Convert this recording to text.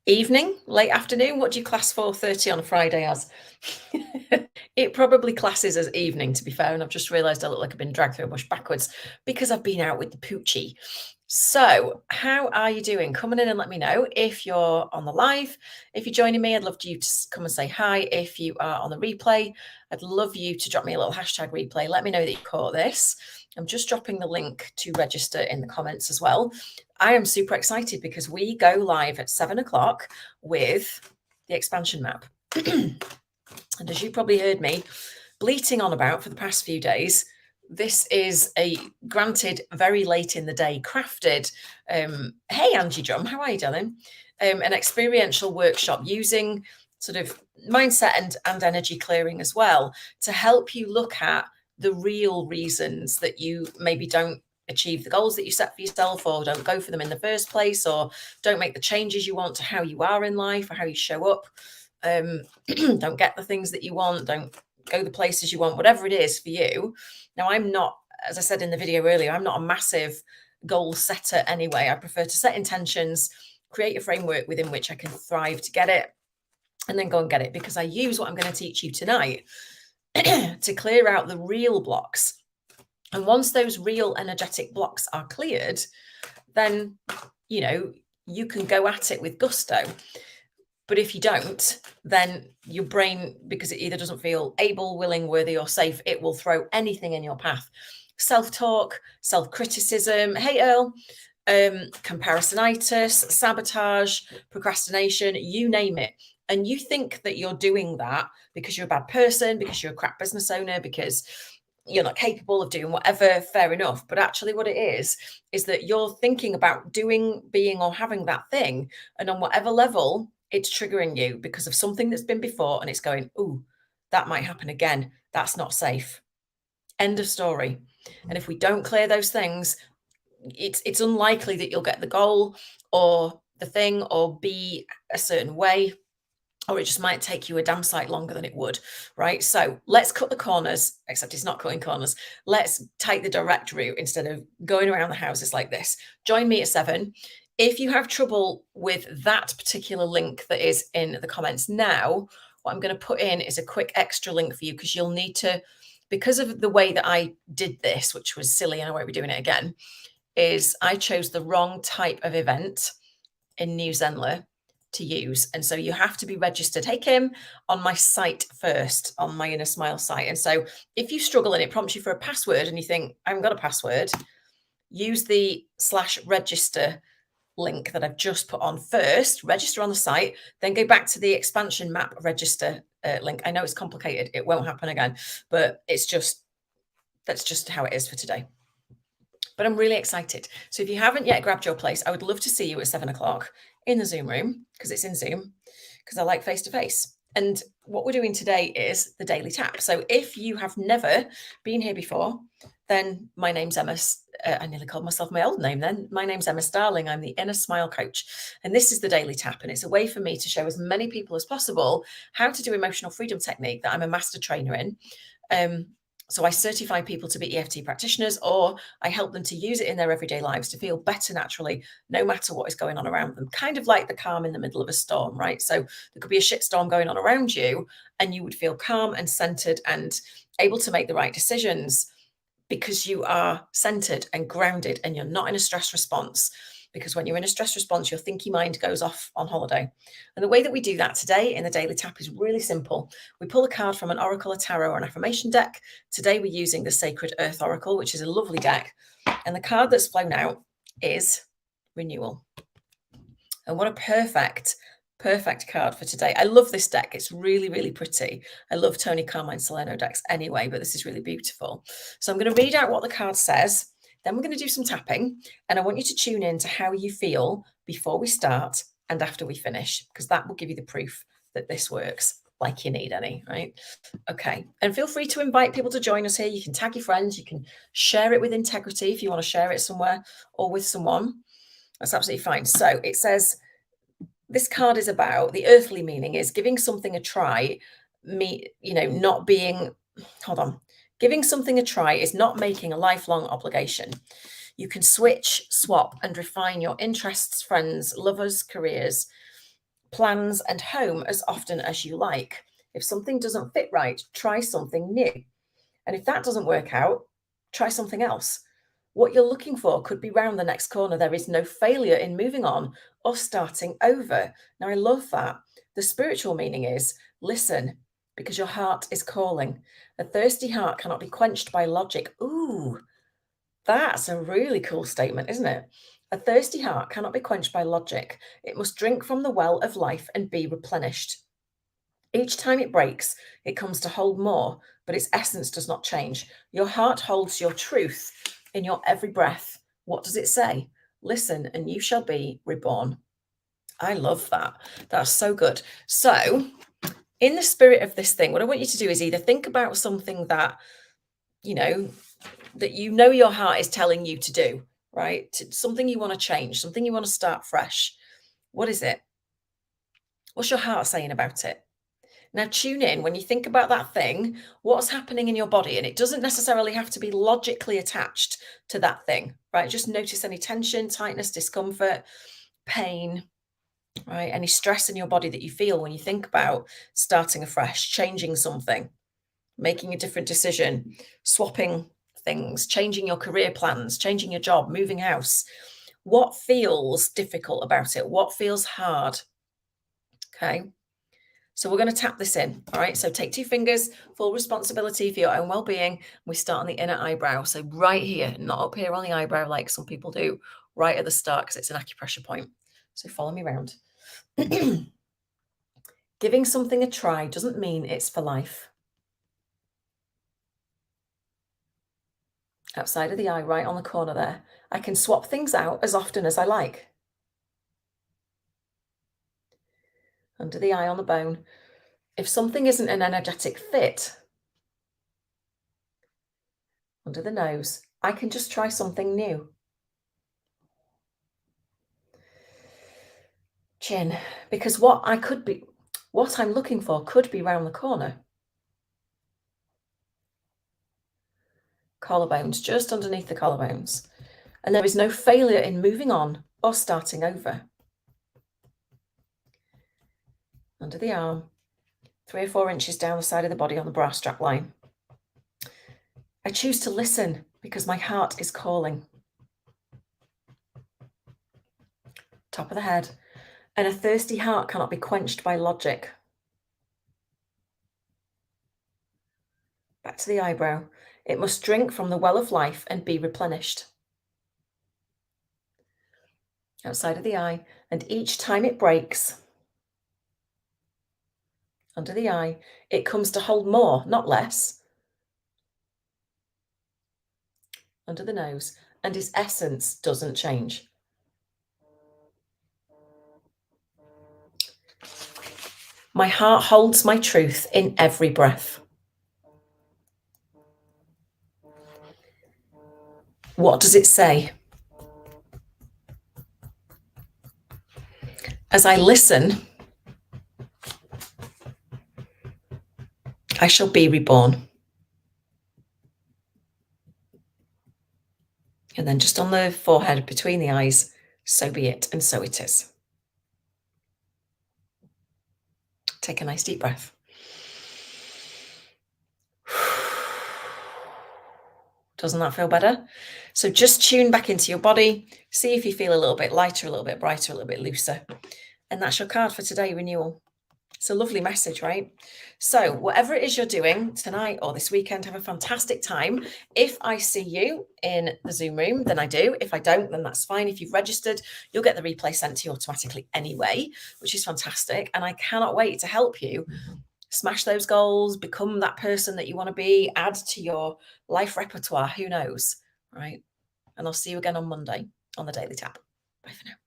Evening, late afternoon, what do you class 4:30 on a Friday as? It probably classes as evening, to be fair, and I've just realised I look like I've been dragged through a bush backwards because I've been out with the poochie. So, how are you doing? Come on in and let me know if you're on the live. If you're joining me, I'd love you to come and say hi. If you are on the replay, I'd love you to drop me a little hashtag replay. Let me know that you caught this. I'm just dropping the link to register in the comments as well. I am super excited because we go live at 7 o'clock with the expansion map. And as you probably heard me bleating on about for the past few days, this is a granted very late in the day crafted. Hey, Angie Drum, how are you, darling? An experiential workshop using sort of mindset and energy clearing as well to help you look at the real reasons that you maybe don't achieve the goals that you set for yourself, or don't go for them in the first place, or don't make the changes you want to how you are in life or how you show up. Don't get the things that you want, don't go the places you want, whatever it is for you. Now, I'm not, as I said in the video earlier, I'm not a massive goal setter anyway. I prefer to set intentions, create a framework within which I can thrive to get it, and then go and get it, because I use what I'm going to teach you tonight to clear out the real blocks. And once those real energetic blocks are cleared, then, you can go at it with gusto. But if you don't, then your brain, because it either doesn't feel able, willing, worthy, or safe, it will throw anything in your path. Self-talk, self-criticism, hey Earl, comparisonitis, sabotage, procrastination, you name it. And you think that you're doing that because you're a bad person, because you're a crap business owner, because you're not capable of doing whatever, fair enough. But actually what it is that you're thinking about doing, being, or having that thing. And on whatever level, it's triggering you because of something that's been before, and it's going, ooh, that might happen again. That's not safe. End of story. And if we don't clear those things, it's unlikely that you'll get the goal or the thing or be a certain way, or it just might take you a damn sight longer than it would, right? So let's cut the corners, except it's not cutting corners. Let's take the direct route instead of going around the houses like this. Join me at 7. If you have trouble with that particular link that is in the comments now, what I'm going to put in is a quick extra link for you, because you'll need to, because of the way that I did this, which was silly and I won't be doing it again, is I chose the wrong type of event in New Zenler to use. And so you have to be registered. Hey, Kim, on my site first, on my Inner Smile site. And so if you struggle and it prompts you for a password and you think, I haven't got a password, use the /register link that I've just put on first, register on the site, then go back to the expansion map register link. I know it's complicated. It won't happen again, but that's just how it is for today. But I'm really excited. So if you haven't yet grabbed your place, I would love to see you at 7 o'clock in the Zoom room, because it's in Zoom, because I like face-to-face. And what we're doing today is the daily tap. So if you have never been here before, then my name's Emma. I nearly called myself my old name then. My name's Emma Starling. I'm the Inner Smile Coach. And this is the daily tap. And it's a way for me to show as many people as possible how to do emotional freedom technique that I'm a master trainer in. So I certify people to be EFT practitioners, or I help them to use it in their everyday lives to feel better naturally, no matter what is going on around them. Kind of like the calm in the middle of a storm, right? So there could be a shit storm going on around you, and you would feel calm and centered and able to make the right decisions because you are centered and grounded and you're not in a stress response. Because when you're in a stress response, your thinky mind goes off on holiday. And the way that we do that today in the daily tap is really simple. We pull a card from an oracle, a tarot, or an affirmation deck. Today we're using the Sacred Earth Oracle, which is a lovely deck. And the card that's flown out is Renewal. And what a perfect card for today. I love this deck. It's really, really pretty. I love Tony Carmine Salerno decks anyway, but this is really beautiful. So I'm going to read out what the card says. Then we're going to do some tapping, and I want you to tune in to how you feel before we start and after we finish, because that will give you the proof that this works like you need any, right? Okay. And feel free to invite people to join us here. You can tag your friends. You can share it with integrity if you want to share it somewhere or with someone. That's absolutely fine. So it says, this card is about the earthly meaning is giving something a try, not being, hold on. Giving something a try is not making a lifelong obligation. You can switch, swap, and refine your interests, friends, lovers, careers. plans and home as often as you like. If something doesn't fit right, try something new. And if that doesn't work out, try something else. What you're looking for could be round the next corner. There is no failure in moving on or starting over. Now, I love that. The spiritual meaning is listen, because your heart is calling. A thirsty heart cannot be quenched by logic. Ooh, that's a really cool statement, isn't it? A thirsty heart cannot be quenched by logic. It must drink from the well of life and be replenished. Each time it breaks, it comes to hold more, but its essence does not change. Your heart holds your truth in your every breath. What does it say? Listen, and you shall be reborn. I love that. That's so good. So, in the spirit of this thing, what I want you to do is either think about something that your heart is telling you to do, right? Something you want to change, something you want to start fresh. What is it? What's your heart saying about it? Now, tune in when you think about that thing, what's happening in your body? And it doesn't necessarily have to be logically attached to that thing, right? Just notice any tension, tightness, discomfort, pain, right? Any stress in your body that you feel when you think about starting afresh, changing something, making a different decision, swapping things, changing your career plans, changing your job, moving house. What feels difficult about it? What feels hard? Okay. So we're going to tap this in. All right. So take 2 fingers, full responsibility for your own well-being. We start on the inner eyebrow. So right here, not up here on the eyebrow like some people do, right at the start because it's an acupressure point. So follow me around. Giving something a try doesn't mean it's for life. Outside of the eye, right on the corner there. I can swap things out as often as I like. Under the eye on the bone. If something isn't an energetic fit, under the nose, I can just try something new. Chin, because what I'm looking for could be round the corner. Collarbones, just underneath the collarbones. And there is no failure in moving on or starting over. Under the arm, 3 or 4 inches down the side of the body on the bra strap line. I choose to listen because my heart is calling. Top of the head. And a thirsty heart cannot be quenched by logic. Back to the eyebrow. It must drink from the well of life and be replenished. Outside of the eye. And each time it breaks, under the eye, it comes to hold more, not less. Under the nose. And its essence doesn't change. My heart holds my truth in every breath. What does it say? As I listen, I shall be reborn. And then just on the forehead, between the eyes, so be it, and so it is. Take a nice deep breath. Doesn't that feel better? So just tune back into your body. See if you feel a little bit lighter, a little bit brighter, a little bit looser. And that's your card for today, renewal. It's a lovely message, right? So whatever it is you're doing tonight or this weekend, have a fantastic time. If I see you in the Zoom room, then I do. If I don't, then that's fine. If you've registered, you'll get the replay sent to you automatically anyway, which is fantastic. And I cannot wait to help you smash those goals, become that person that you want to be, add to your life repertoire. Who knows, right? And I'll see you again on Monday on the Daily Tap. Bye for now.